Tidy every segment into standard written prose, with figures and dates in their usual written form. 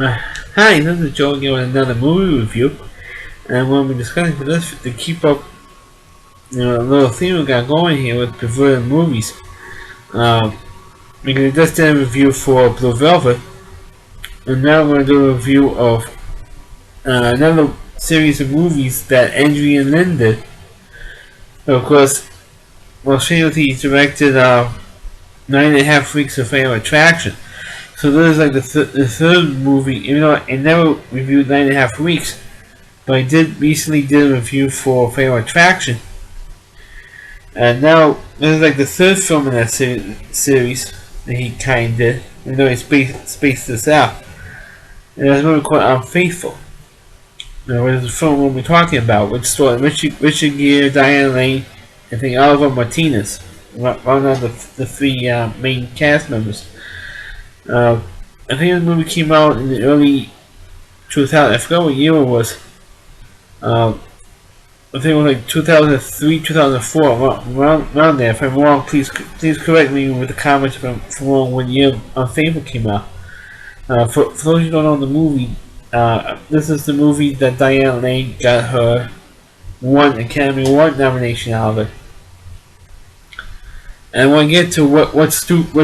Hi, this is Joe again with another movie review, and we'll be discussing for this to keep up, a little theme we got going here with perverted movies. We just did a review for Blue Velvet, and now we're going to do a review of another series of movies that Adrian Lane did. Of course, he directed 9.5 Weeks of Fatal Attraction. So this is like the third movie, even though I never reviewed 9.5 Weeks, but I recently did a review for Fatal Attraction. And now, this is like the third film in that series that he kind of did, even though he spaced this out. And it's a movie called Unfaithful. Now, which is the film we'll be talking about, which starred Richard Gere, Diane Lane, and I think Oliver Martinez, one of the three main cast members. I think the movie came out in the early 2000s. I forgot what year it was. I think it was like 2003, 2004, around there. If I'm wrong, please correct me with the comments if I'm wrong when year Unfaithful came out. For those who don't know the movie, this is the movie that Diane Lane got her one Academy Award nomination out of it. And I want to get to what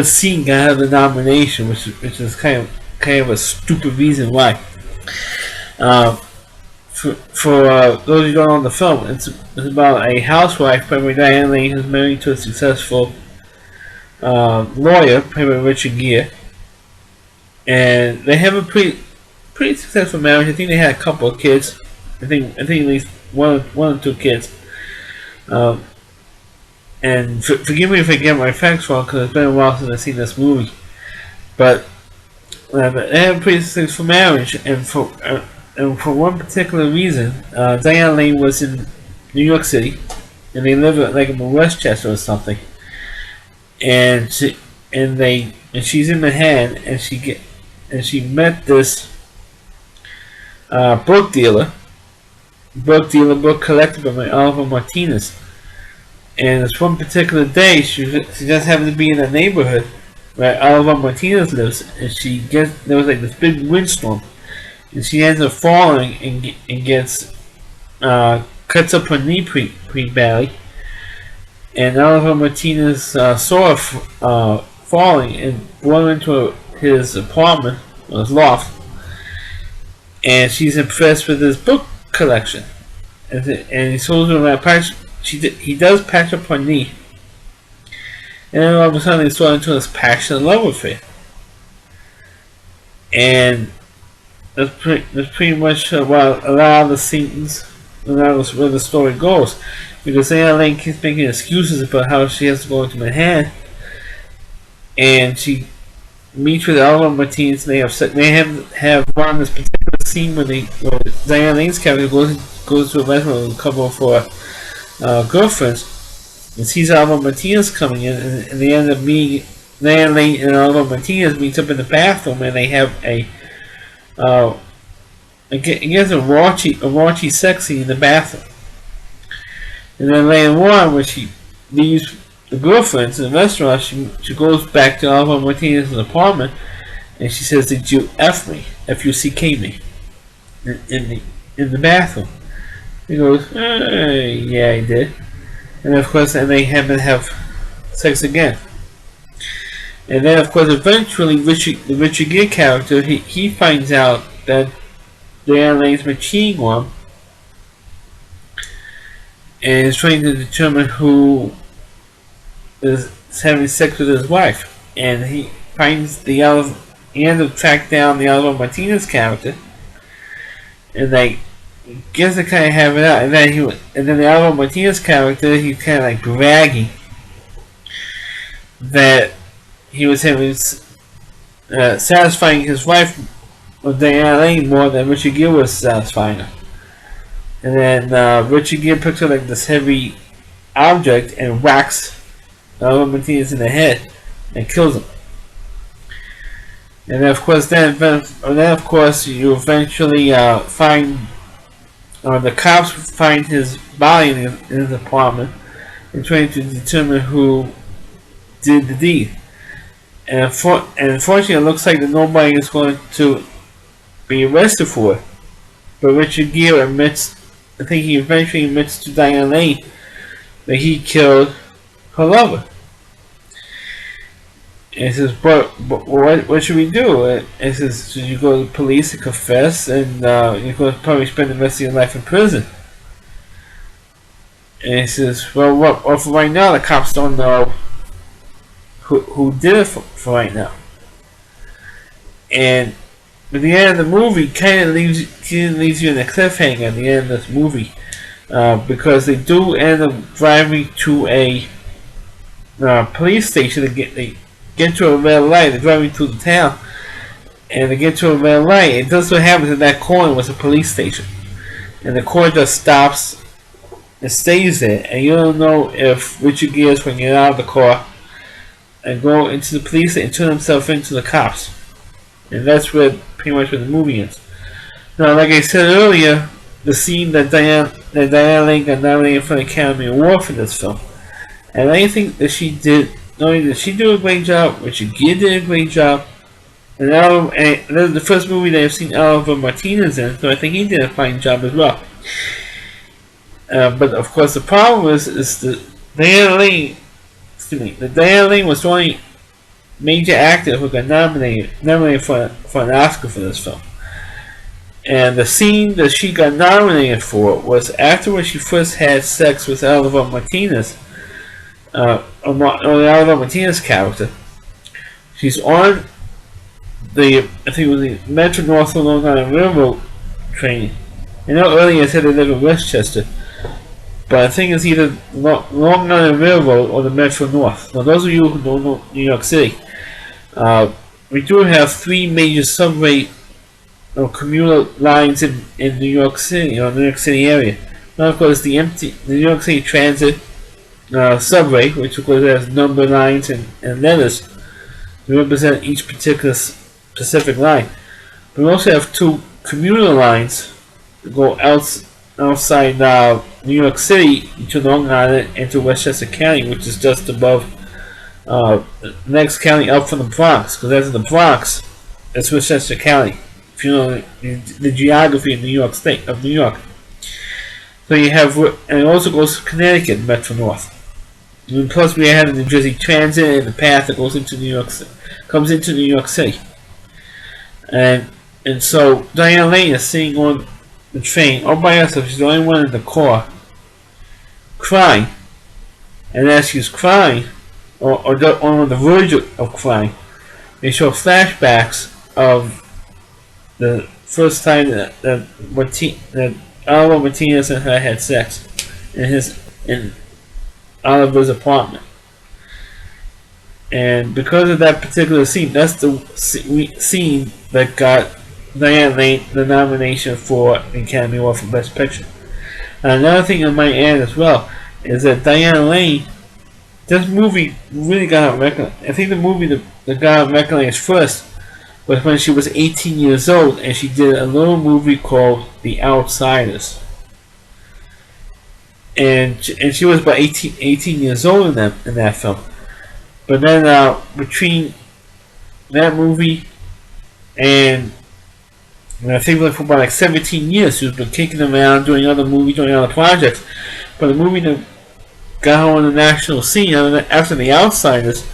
scene got her the nomination, which is kind of a stupid reason why. For those who don't know the film, it's about a housewife played by Diane Lane who's married to a successful lawyer played by Richard Gere, and they have a pretty successful marriage. I think they had a couple of kids. I think at least one or two kids. And forgive me if I get my facts wrong, because it's been a while since I've seen this movie. But they have a pretty successful marriage, and for one particular reason, Diane Lane was in New York City, and they live like in Westchester or something. And she's in Manhattan, and she met this book collector by Oliver Martinez. And this one particular day, she just happened to be in the neighborhood where Oliver Martinez lives, and there was like this big windstorm, and she ends up falling and gets cuts up her knee pretty badly. And Oliver Martinez saw her falling and brought her into his apartment, or his loft, and she's impressed with his book collection, and he shows her that patch. He does patch up her knee, and then all of a sudden he's thrown into this passionate love affair. And that's pretty much what a lot of the scenes, where the story goes. Because Diane Lane keeps making excuses about how she has to go into Manhattan, and she meets with Oliver Martinez, and they have one this particular scene where Diane Lane's character goes to a restaurant with a couple for girlfriends, and sees Oliver Martinez coming in, and they end up meeting. Diane Lane and Oliver Martinez meets up in the bathroom, and they have a raunchy sex scene in the bathroom. And then later on, when she leaves the girlfriends in the restaurant, she goes back to Oliver Martinez's apartment, and she says, "Did you F me? F-U-C-K me?" in the bathroom. He goes, "Yeah, I did." And of course, and they happen to have sex again. And then, of course, eventually, the Richard Gere character, he finds out that Diane Lane's been cheating on him, and is trying to determine who is having sex with his wife. And he ends up tracking down the Oliver Martinez character, and they guess they kind of have it out. And then the Oliver Martinez character, he's kind of like bragging that he was satisfying his wife with Diane Lane more than Richard Gere was satisfying her. And then Richard Gere picks up like this heavy object and whacks Oliver Martinez in the head and kills him. And then, of course, you eventually find. The cops find his body in his apartment and trying to determine who did the deed. And unfortunately, it looks like that nobody is going to be arrested for it. But Richard Gere admits, I think he eventually admits to Diane Lane that he killed her lover. And he says, but what should we do? And he says, should you go to the police and confess, and you're going to probably spend the rest of your life in prison? And he says, well, for right now, the cops don't know who did it for right now. And at the end of the movie, kind of leaves you in a cliffhanger at the end of this movie, because they do end up driving to a police station. They get to a red light. They're driving through the town, and they get to a red light. It just so happens that that corner was a police station, and the car just stops and stays there. And you don't know if Richard Gere is going to get out of the car and go into the police and turn himself into the cops. And that's pretty much where the movie ends. Now, like I said earlier, the scene that Diane Lane got nominated for the Academy Award for this film, and I think that she did. Not only did she do a great job, Richard Gere did a great job, and this is the first movie that I've seen Oliver Martinez in, so I think he did a fine job as well. But of course, the problem is the Diane Lane. The Diane Lane was the only major actor who got nominated for an Oscar for this film. And the scene that she got nominated for was after when she first had sex with Oliver Martinez, Oliver Martinez's character. She's on I think it was the Metro North Long Island Railroad train. I know earlier I said they live in Westchester, but I think it's either Long Island Railroad or the Metro North. Now, those of you who don't know New York City, we do have three major subway commuter lines in New York City, New York City area. Now, of course, the New York City Transit subway, which of course has number lines and letters to represent each particular specific line. We also have two commuter lines that go outside New York City to Long Island and to Westchester County, which is just above the next county up from the Bronx, because that's in the Bronx, it's Westchester County. If you know the geography of New York State, of New York. So you have, and it also goes to Connecticut, Metro North. And plus, we have the New Jersey Transit and the path that goes into comes into New York City. And so Diane Lane is sitting on the train all by herself. She's the only one in the car, crying. And as she's crying, or on the verge of crying, they show flashbacks of the first time that Oliver Martinez and her had sex in Oliver's apartment. And because of that particular scene, that's the scene that got Diane Lane the nomination for the Academy Award for Best Picture. And another thing I might add as well is that Diane Lane, this movie really got her recognized. I think the movie that got her recognized first was when she was 18 years old, and she did a little movie called The Outsiders. And she was about 18 years old in that film. But then between that movie and I think for about 17 years, she's been kicking around, doing other movies, doing other projects. But the movie that got her on the national scene after The Outsiders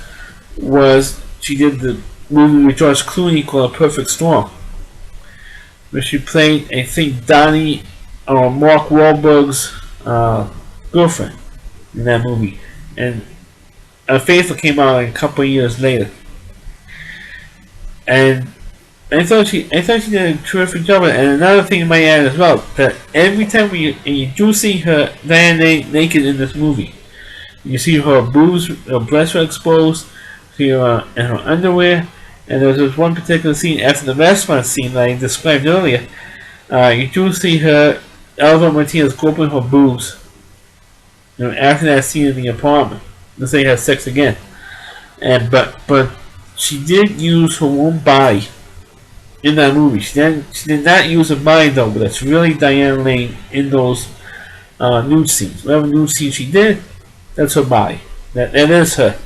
was she did the movie with George Clooney called A Perfect Storm, where she played, I think, Donnie or Mark Wahlberg's girlfriend in that movie. And Unfaithful came out a couple of years later. And I thought she did a terrific job. And another thing I might add as well, that every time you do see her Diane naked in this movie, you see her boobs, her breasts are exposed, see her in her underwear. And there was this one particular scene after the restaurant scene that I described earlier. You do see her, Oliver Martinez, go open her boobs. After that scene in the apartment, let's say have sex again. And but she did use her own body in that movie. She did not use her body though, but that's really Diane Lane in those nude scenes. Whatever nude scene she did, that's her body. That is her.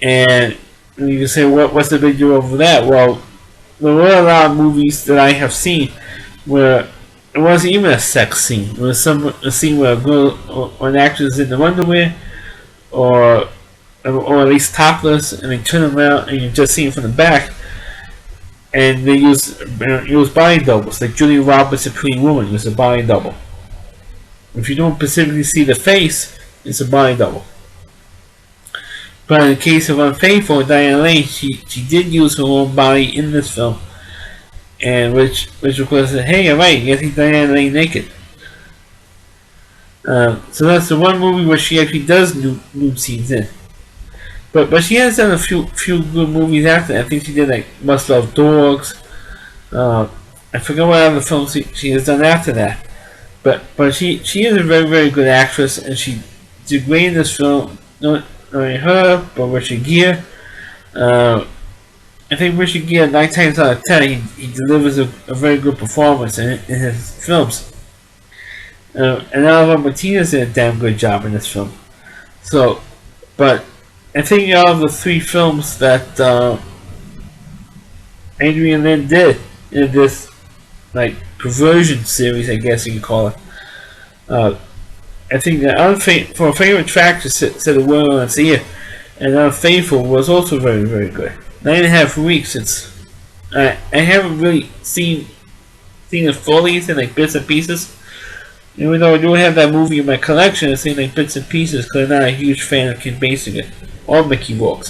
And you can say, what's the big deal over that? Well, there were a lot of movies that I have seen where it wasn't even a sex scene. It was a scene where a girl or an actress is in the underwear, or at least topless, and they turn around and you just see it from the back. And they use body doubles, like Julia Roberts in Pretty Woman was a body double. If you don't specifically see the face, it's a body double. But in the case of Unfaithful, Diane Lane, she did use her own body in this film, and which of course said, hey, alright, you see Diane Lane naked. So that's the one movie where she actually does nude scenes in. But she has done a few good movies after that. I think she did like Must Love Dogs. I forget what other films she has done after that. But she is a very, very good actress, and she did great in this film. Not only her, but Richard Gere. I think Richard Gere, 9 times out of 10, he delivers a very good performance in his films. And Alvaro Martinez did a damn good job in this film. So, but I think out of the 3 films that Adrian Lynn did in this like perversion series, I guess you could call it, I think that for a favorite track to set a word on its ear, and Unfaithful was also very, very good. 9.5 weeks. I haven't really seen it fully. It's in like bits and pieces. Even though I do have that movie in my collection, it's in like bits and pieces because I'm not a huge fan of Kim Basinger or Mickey Rourke.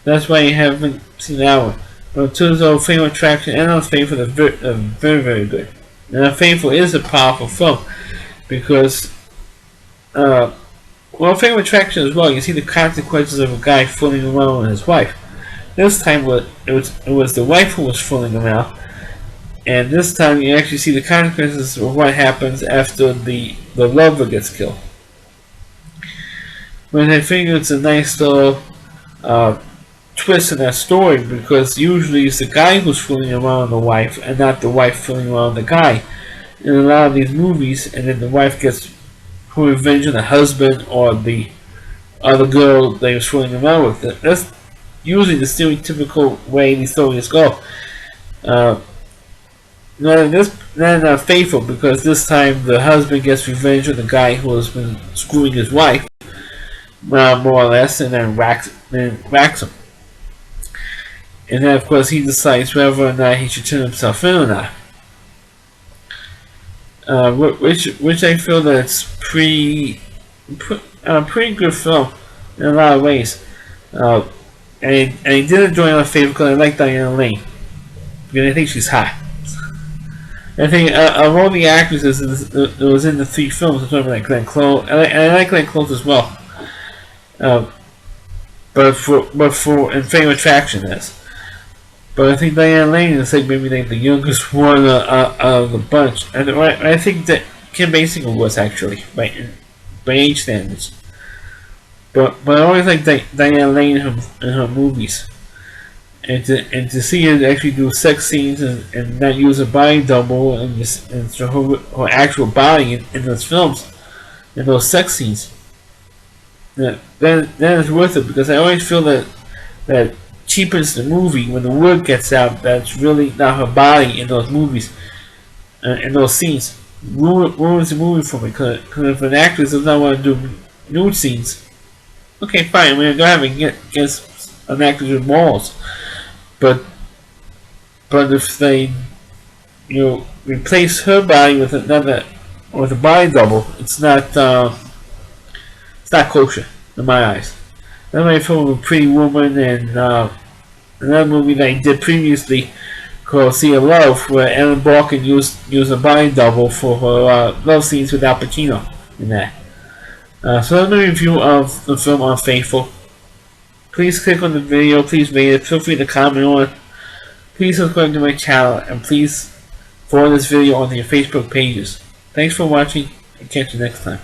That's why I haven't seen that one. But in terms of favorite attraction and Unfaithful, are very, very good. And Unfaithful is a powerful film because, favorite attraction as well. You see the consequences of a guy fooling around with his wife. This time it was the wife who was fooling around. And this time you actually see the consequences of what happens after the lover gets killed. But I figure it's a nice little twist in that story, because usually it's the guy who's fooling around the wife and not the wife fooling around the guy in a lot of these movies, and then the wife gets her revenge on the husband or the other girl they was fooling around with. That's usually the stereotypical way these stories go. Not Faithful, because this time the husband gets revenge on the guy who has been screwing his wife, more or less, and then whacks him. And then, of course, he decides whether or not he should turn himself in or not. Which I feel that it's pretty good film in a lot of ways. And I did enjoy Unfaithful because I like Diane Lane, because I think she's hot. I think of all the actresses that was in the 3 films, I'm talking like Glenn Close, and I like Glenn Close as well. But for in favorite attraction is. But I think Diane Lane is like maybe like the youngest one out of the bunch. And I think that Kim Basinger was actually by age standards. But I always like Diane Lane in her movies. And to see her actually do sex scenes and not use a body double and show her actual body in those films, in those sex scenes, then it's worth it, because I always feel that cheapens the movie when the word gets out that's really not her body in those movies, in those scenes. Ruins the movie for me, because if an actress does not want to do nude scenes, okay, fine, we're going to have to get an actress with balls. But if they replace her body with a body double, it's not kosher in my eyes. That might film with Pretty Woman and another movie that I did previously called Sea of Love, where Ellen Barkin used a body double for her love scenes with Al Pacino in that. So that's my review of the film Unfaithful. Please click on the video, please rate it, feel free to comment on it. Please subscribe to my channel, and please forward this video onto your Facebook pages. Thanks for watching, and catch you next time.